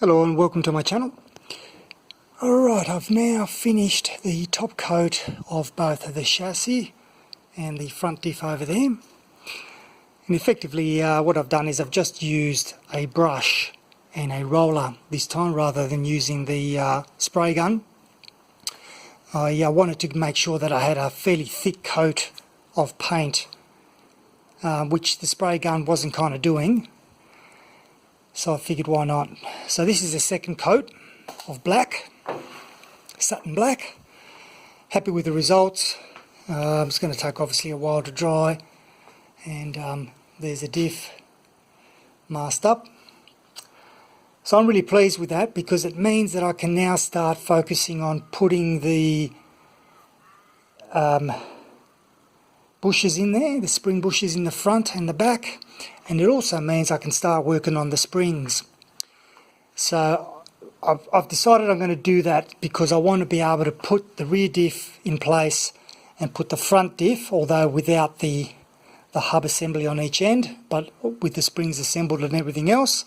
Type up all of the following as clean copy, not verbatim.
Hello and welcome to my channel. Alright, I've now finished the top coat of both the chassis and the front diff over there. And effectively what I've done is I've just used a brush and a roller this time rather than using the spray gun. I wanted to make sure that I had a fairly thick coat of paint, which the spray gun wasn't kind of doing. So I figured why not. So this is the second coat of black, satin black. Happy with the results. It's going to take obviously a while to dry. And there's a diff masked up. So I'm really pleased with that because it means that I can now start focusing on putting the bushes in there, the spring bushes in the front and the back. And it also means I can start working on the springs. So I've decided I'm going to do that because I want to be able to put the rear diff in place and put the front diff, although without the hub assembly on each end, but with the springs assembled and everything else.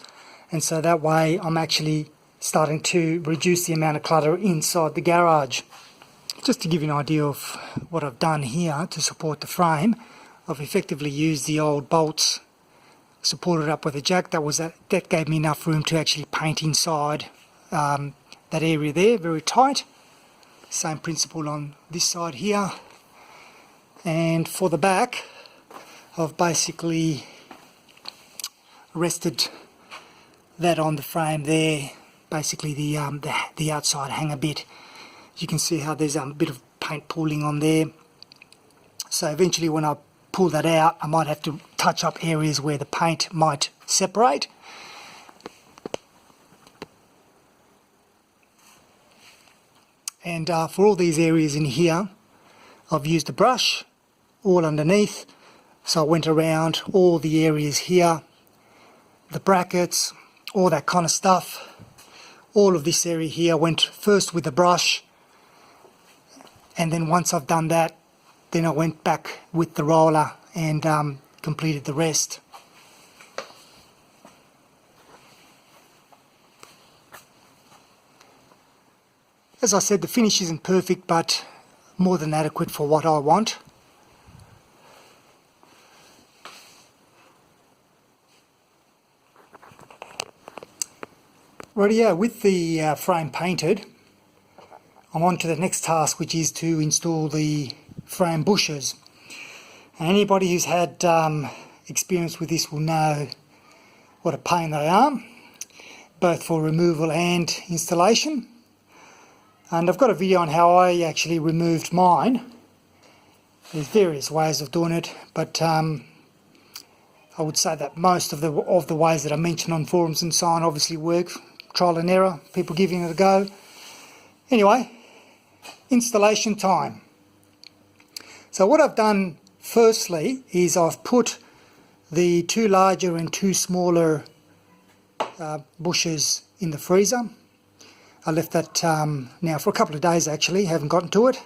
And so that way I'm actually starting to reduce the amount of clutter inside the garage. Just to give you an idea of what I've done here to support the frame, I've effectively used the old bolts supported up with a jack. That gave me enough room to actually paint inside that area there, very tight. Same principle on this side here. And for the back, I've basically rested that on the frame there, basically the outside hanger bit. You can see how there's a bit of paint pooling on there. So eventually when I pull that out, I might have to touch up areas where the paint might separate. And for all these areas in here, I've used a brush all underneath. So I went around all the areas here, the brackets, all that kind of stuff. All of this area here went first with the brush, and then once I've done that, then I went back with the roller and completed the rest. As I said, the finish isn't perfect, but more than adequate for what I want. Rightio, with the frame painted, I'm on to the next task, which is to install the frame bushes. And anybody who's had experience with this will know what a pain they are, both for removal and installation. And I've got a video on how I actually removed mine. There's various ways of doing it, but I would say that most of the ways that I mentioned on forums and so on obviously work. Trial and error, people giving it a go. Anyway, installation time. So what I've done firstly is I've put the two larger and two smaller bushes in the freezer. I left that now for a couple of days actually, haven't gotten to it.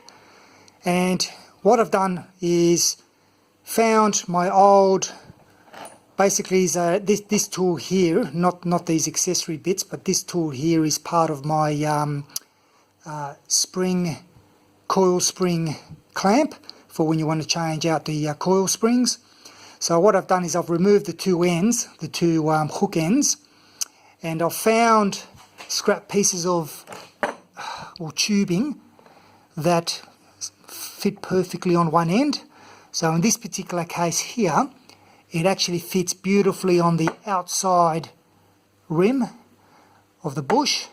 And what I've done is found my old, basically is this tool here, not these accessory bits, but this tool here is part of my coil spring clamp for when you want to change out the coil springs. So what I've done is I've removed the two ends, the two hook ends, and I've found scrap pieces of tubing that fit perfectly on one end. So in this particular case here, it actually fits beautifully on the outside rim of the bush,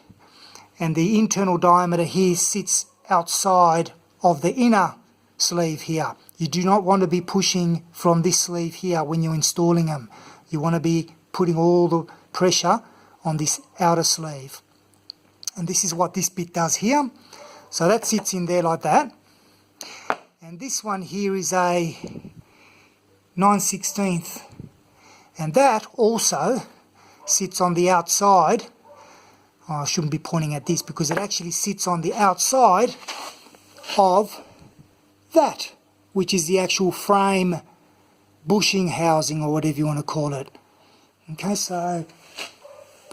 and the internal diameter here sits outside of the inner sleeve here. You do not want to be pushing from this sleeve here when you're installing them. You want to be putting all the pressure on this outer sleeve. And this is what this bit does here. So that sits in there like that. And this one here is a 9/16, and that also sits on the outside. I shouldn't be pointing at this because it actually sits on the outside of that, which is the actual frame bushing housing or whatever you want to call it. Okay, so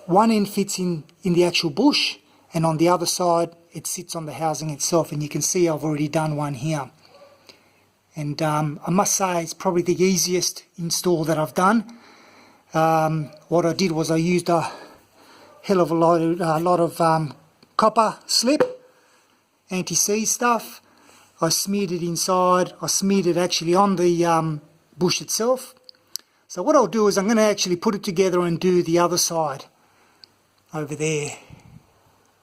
one end fits in the actual bush, and on the other side it sits on the housing itself, and you can see I've already done one here. And I must say it's probably the easiest install that I've done. What I did was I used a hell of a lot of copper slip, anti-seize stuff. I smeared it inside. I smeared it actually on the bush itself. So what I'll do is I'm going to actually put it together and do the other side over there,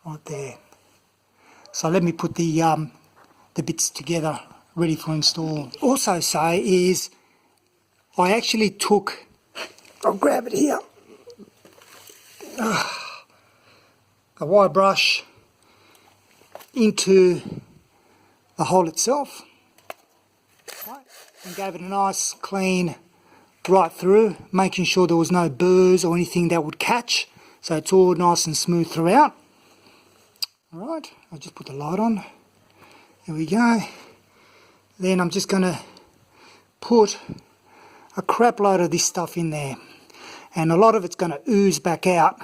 right there. So let me put the bits together ready for install. Also say is I actually took, I'll grab it here, a wire brush into the hole itself, right, and gave it a nice clean right through, making sure there was no burrs or anything that would catch, so it's all nice and smooth throughout. Alright, I'll just put the light on. There we go. Then I'm just going to put a crap load of this stuff in there, and a lot of it's going to ooze back out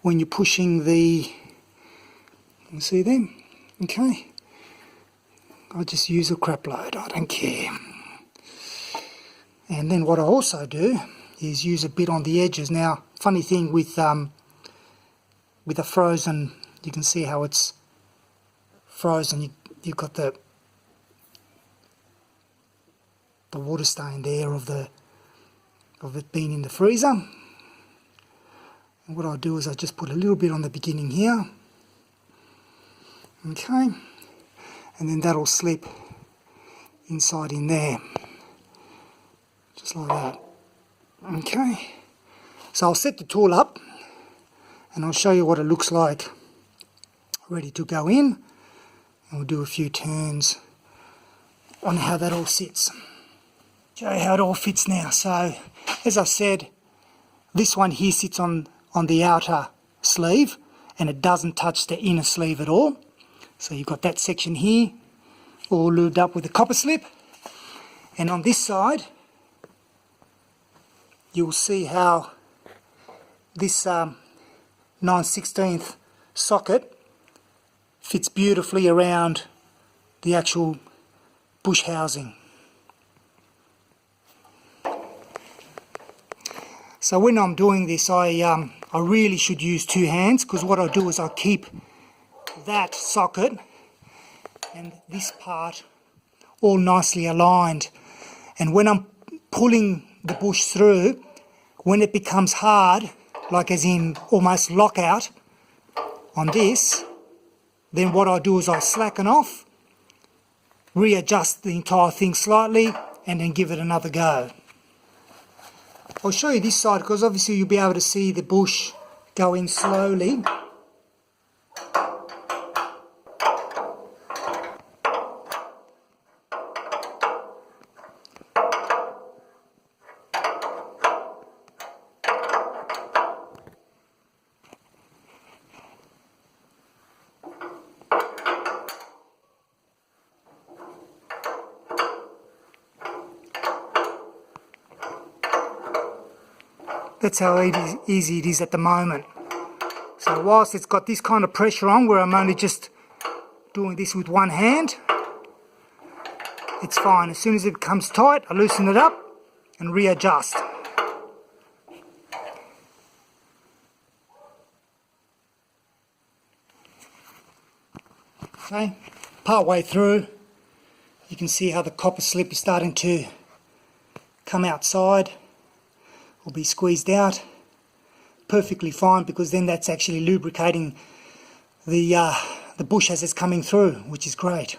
when you're pushing the, you see them? Okay, I'll just use a crap load, I don't care. And then what I also do is use a bit on the edges. Now, funny thing with a frozen, you can see how it's frozen. You've got the water stain there of it being in the freezer. And what I'll do is I just put a little bit on the beginning here. Okay, and then that'll slip inside in there, just like that. Okay, so I'll set the tool up and I'll show you what it looks like ready to go in, and we'll do a few turns on how that all sits. Show you how it all fits now. So as I said, this one here sits on the outer sleeve and it doesn't touch the inner sleeve at all. So you've got that section here all lubed up with a copper slip, and on this side you'll see how this 9/16 socket fits beautifully around the actual bush housing. So when I'm doing this, I really should use two hands, because what I do is I keep that socket and this part all nicely aligned, and when I'm pulling the bush through, when it becomes hard, like as in almost lockout on this, then what I do is I slacken off, readjust the entire thing slightly, and then give it another go. I'll show you this side because obviously you'll be able to see the bush go in slowly. That's how easy it is at the moment. So whilst it's got this kind of pressure on where I'm only just doing this with one hand, it's fine. As soon as it becomes tight, I loosen it up and readjust. Okay, part way through, you can see how the copper slip is starting to come outside or be squeezed out. Perfectly fine, because then that's actually lubricating the bush as it's coming through, which is great.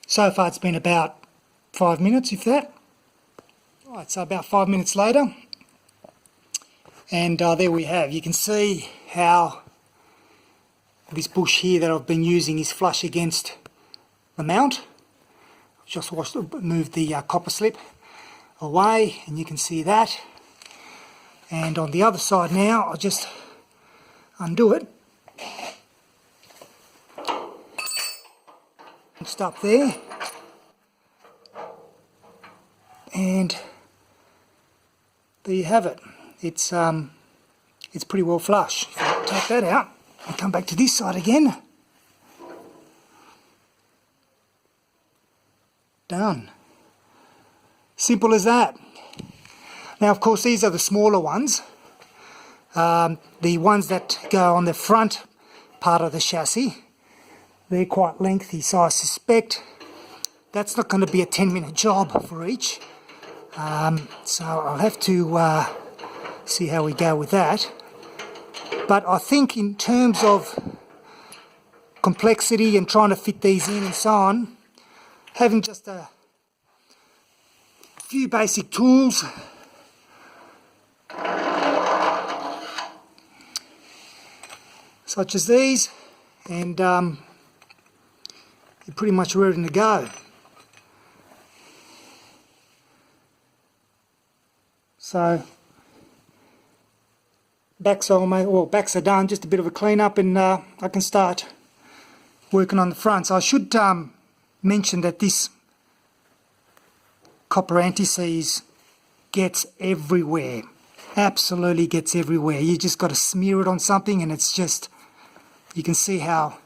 So far it's been about 5 minutes, if that. Right, so about 5 minutes later, and there we have. You can see how this bush here that I've been using is flush against the mount. Just moved the copper slip away, and you can see that. And on the other side now, I'll just undo it. Stop there. And there you have it. It's it's pretty well flush. So I'll take that out and come back to this side again. Done. Simple as that. Now, of course, these are the smaller ones. The ones that go on the front part of the chassis, they're quite lengthy, so I suspect that's not going to be a 10-minute job for each. So I'll have to see how we go with that. But I think in terms of complexity and trying to fit these in and so on, having just a few basic tools such as these, and you're pretty much ready to go. So backs are done, just a bit of a clean up, and I can start working on the front. So I should mention that this copper anti-seize gets everywhere, absolutely gets everywhere. You just got to smear it on something and it's just, you can see how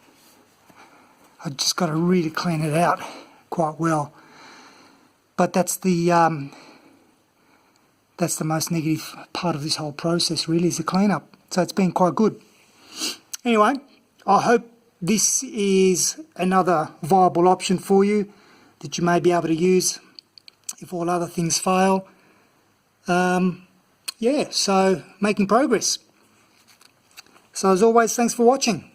I just got to really clean it out quite well. But that's the most negative part of this whole process, really, is the cleanup. So it's been quite good. Anyway, I hope this is another viable option for you that you may be able to use if all other things fail. Yeah, so making progress. So as always, thanks for watching.